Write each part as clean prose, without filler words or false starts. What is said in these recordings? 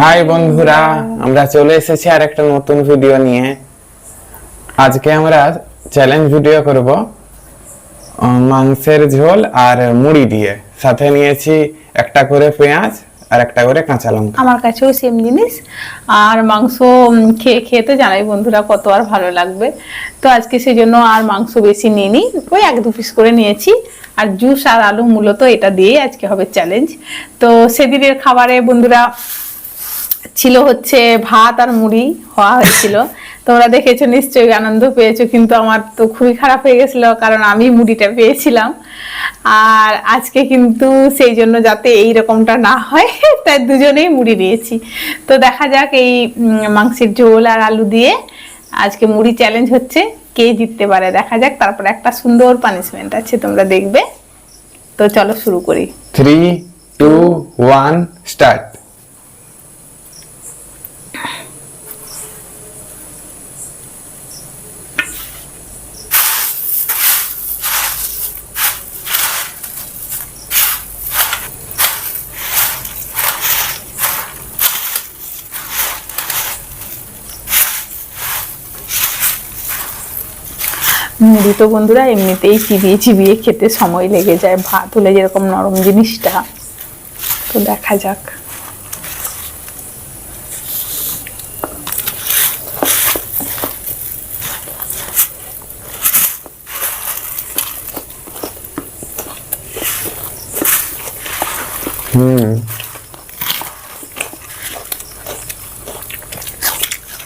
High বন্ধুরা, আমরা চলে এসেছি আর একটা নতুন ভিডিও নিয়ে। আজকে আমরা চ্যালেঞ্জ ভিডিও করব মাংসের ঝোল আর মুড়ি দিয়ে। সাথে নিয়েছি একটা করে পেঁয়াজ আর একটা করে কাঁচা লঙ্কা। আমার কাছেও সেম জিনিস। আর মাংস খেয়ে খেয়ে তো জানাই বন্ধুরা কত আর ভালো লাগবে। তো আজকে সেজন্য আর মাংস বেশি নিইনি, ওই 1-2 পিস করে নিয়েছি। আর জুস আর আলু, মূলত এটা দিয়ে আজকে হবে চ্যালেঞ্জ। তো সেদিনের খাবারে বন্ধুরা ছিল হচ্ছে ভাত আর মুড়ি হওয়া হয়েছিল। তোমরা দেখেছো নিশ্চয়ই, আনন্দ পেয়েছো, কিন্তু আমার তো খুবই খারাপ হয়ে গেছিল, কারণ আমি মুড়িটা পেয়েছিলাম। আর আজকে কিন্তু সেই জন্য যাতে এই রকমটা না হয় তাই দুজনেই মুড়ি নিয়েছি। তো দেখা যাক এই মাংসের ঝোল আর আলু দিয়ে আজকে মুড়ি চ্যালেঞ্জ হচ্ছে, কে জিততে পারে দেখা যাক। তারপর একটা সুন্দর পানিশমেন্ট আছে, তোমরা দেখবে। তো চলো শুরু করি। 3, 2, 1 স্টার্ট। মুড়ি তো বন্ধুরা এমনিতেই চিবিয়ে চিবিয়ে খেতে সময় লেগে যায়, ভাত হলে যেরকম নরম জিনিসটা। তো দেখা যাক।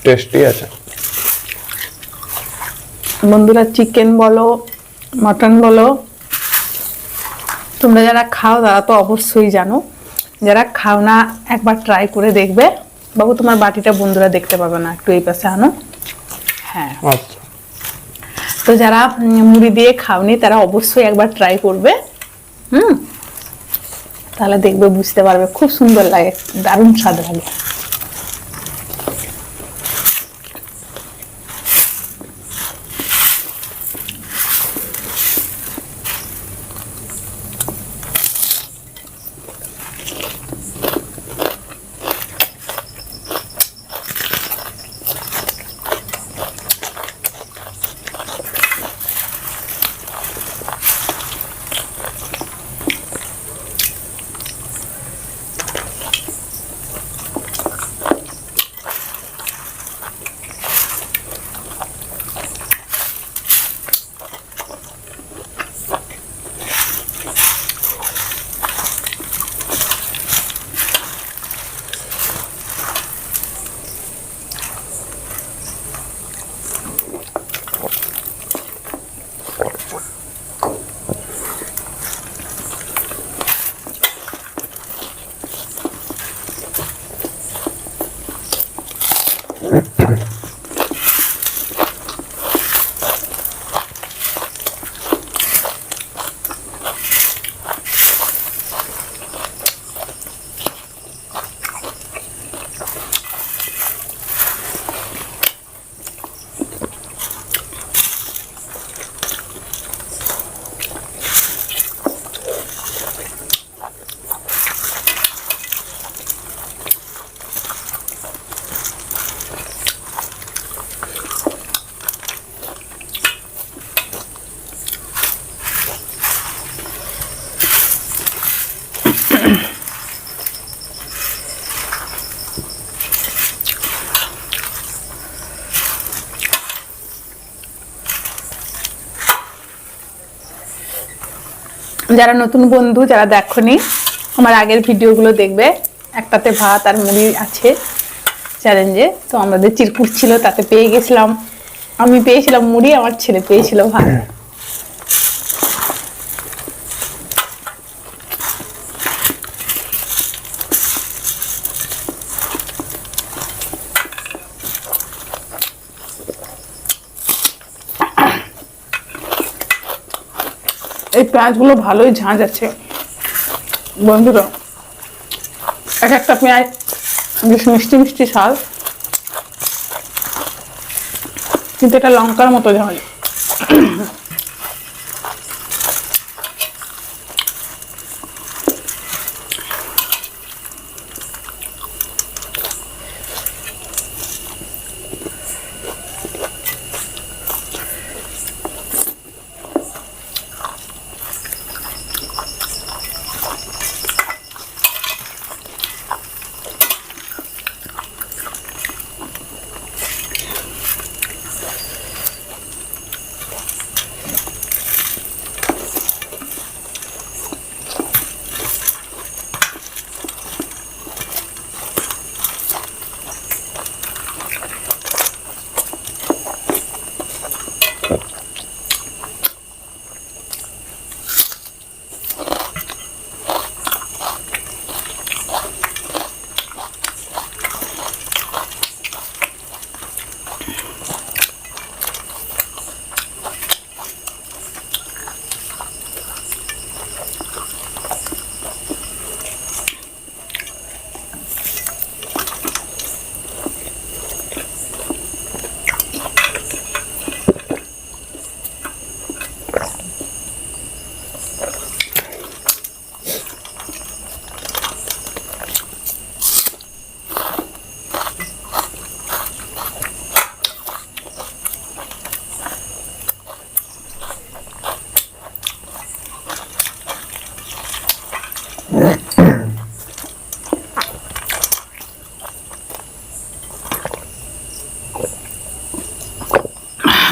টেস্টি আছে বন্ধুরা, চিকেন বলো মটন বলো, তোমরা যারা খাও তারা তো অবশ্যই জানো, যারা খাও না একবার ট্রাই করে দেখবে। বাবু তোমার বাটিটা বন্ধুরা দেখতে পাবে না, একটু এই পাশে আনো। হ্যাঁ, আচ্ছা। তো যারা মুড়ি দিয়ে খাওনি তারা অবশ্যই একবার ট্রাই করবে। তাহলে দেখবে, বুঝতে পারবে, খুব সুন্দর লাগে, দারুণ স্বাদ লাগে। যারা নতুন বন্ধু, যারা দেখোনি আমার আগের ভিডিওগুলো দেখবে। একটাতে ভাত আর মুড়ি আছে চ্যালেঞ্জে। তো আমাদের চিরকুট ছিল, তাতে পেয়ে গেছিলাম, আমি পেয়েছিলাম মুড়ি, আমার ছেলে পেয়েছিল ভাত। এই পেঁয়াজগুলো ভালোই ঝাঁঝ আছে বন্ধুরা, এক একটা পেঁয়াজ বেশ মিষ্টি মিষ্টি স্বাদ, কিন্তু এটা লঙ্কার মতো ঝাঁঝ।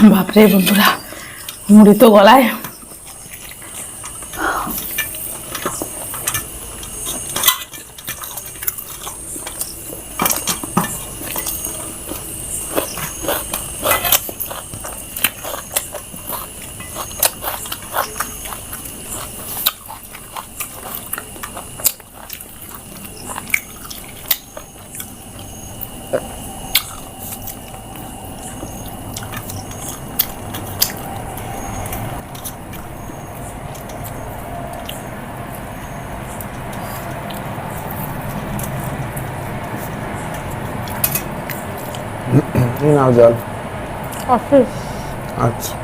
বাপরে বন্ধুরা, মুড়ি তো গলায়। নাও জল। অফিস আচ্ছা,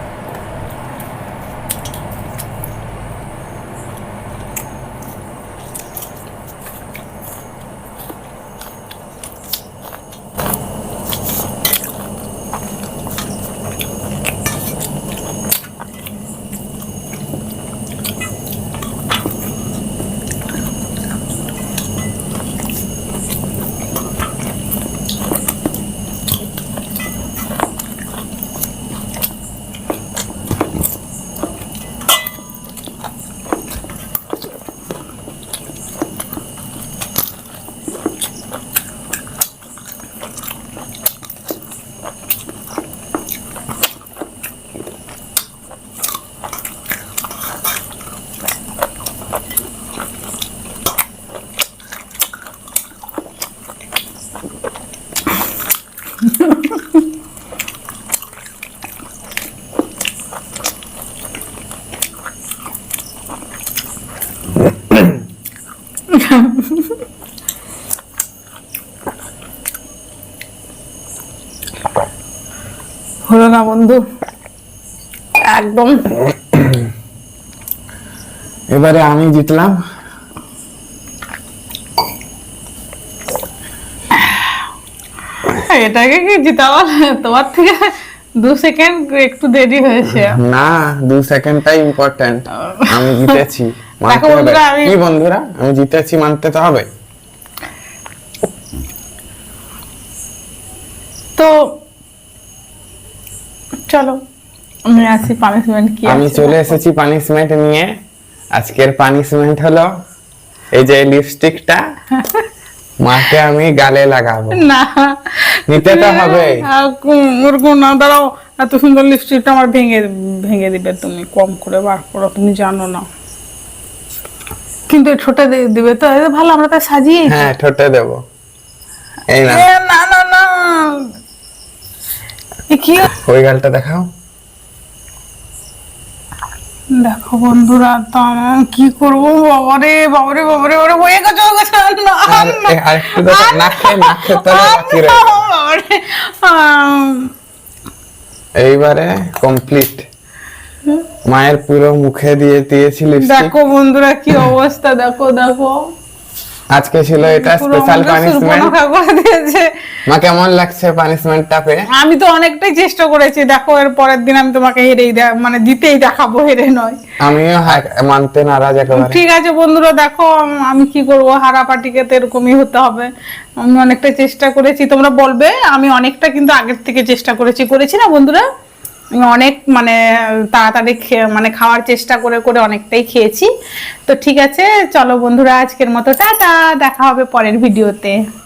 হলো না বন্ধু, একদম। এবারে আমি জিতলাম। এটাকে কি জিতাবো? তোমার থেকে 2 সেকেন্ড একটু দেরি হয়েছে। না, 2 সেকেন্ডটাই ইম্পর্টেন্ট। আমি জিতেছি, মানতে দেখো হবে। বন্ধুরা, কি বন্ধুরা, আমি জিতেছি, মানতে তো হবে। তো চলো আমি আসি পানিশমেন্ট কি আমি আছে। চলে এসেছি পানিশমেন্ট নিয়ে। আজকের পানিশমেন্ট হলো এই যে লিপস্টিকটা মাকে আমি গালে লাগাবো। না, নিতে তো হবে। ওরকম না, দাঁড়াও। এত সুন্দর লিপস্টিকটা আমার ভেঙে ভেঙে দিবে। তুমি কম করে বার করো, তুমি জানো না। কিন্তু ছোটে দিবে তো, এটা ভালো, আমরা তাই সাজিয়ে। হ্যাঁ, ঠোঁটে দেবো। এই না, না না না, এ কি? ওই গালটা দেখাও। দেখো বন্ধুরা, তো আমি কি করবো? বাবারে বাবারে বাবারে বাবারে, হয়ে গেছে হয়ে গেছে। না, আরেকটু দেখো, নাকে নাকে তো বাকি রয়েছে। বাবারে, এইবারে কমপ্লিট। মায়ের পুরো মুখে দিয়ে দিয়েছি লিপস্টিক। দেখো বন্ধুরা কি অবস্থা, দেখো দেখো। আজকে ছিল এটা পুরো স্পেশাল আমাকে পানিশমেন্ট। সুর্পনখা করে দিয়েছে। মা, কেমন লাগছে পানিশমেন্টটা পেয়ে? আমি তো অনেকটাই চেষ্টা করেছি। দেখো, এর পরের দিন আমি তোমাকে হেরেই মানে দিতেই দেখাবো, হেরে নয়। আমিও মানতে নারাজ একেবারে। ঠিক আছে বন্ধুরা, দেখো আমি কি করব, হারা পাটিকে তো এরকমই হতে হবে। আমি অনেকটা চেষ্টা করেছি, তোমরা বলবে আমি অনেকটা কিন্তু আগের থেকে চেষ্টা করেছি না বন্ধুরা? আমি অনেক মানে তাড়াতাড়ি মানে খাওয়ার চেষ্টা করে করে অনেকটাই খেয়েছি। তো ঠিক আছে, চলো বন্ধুরা, আজকের মতো টাটা, দেখা হবে পরের ভিডিওতে।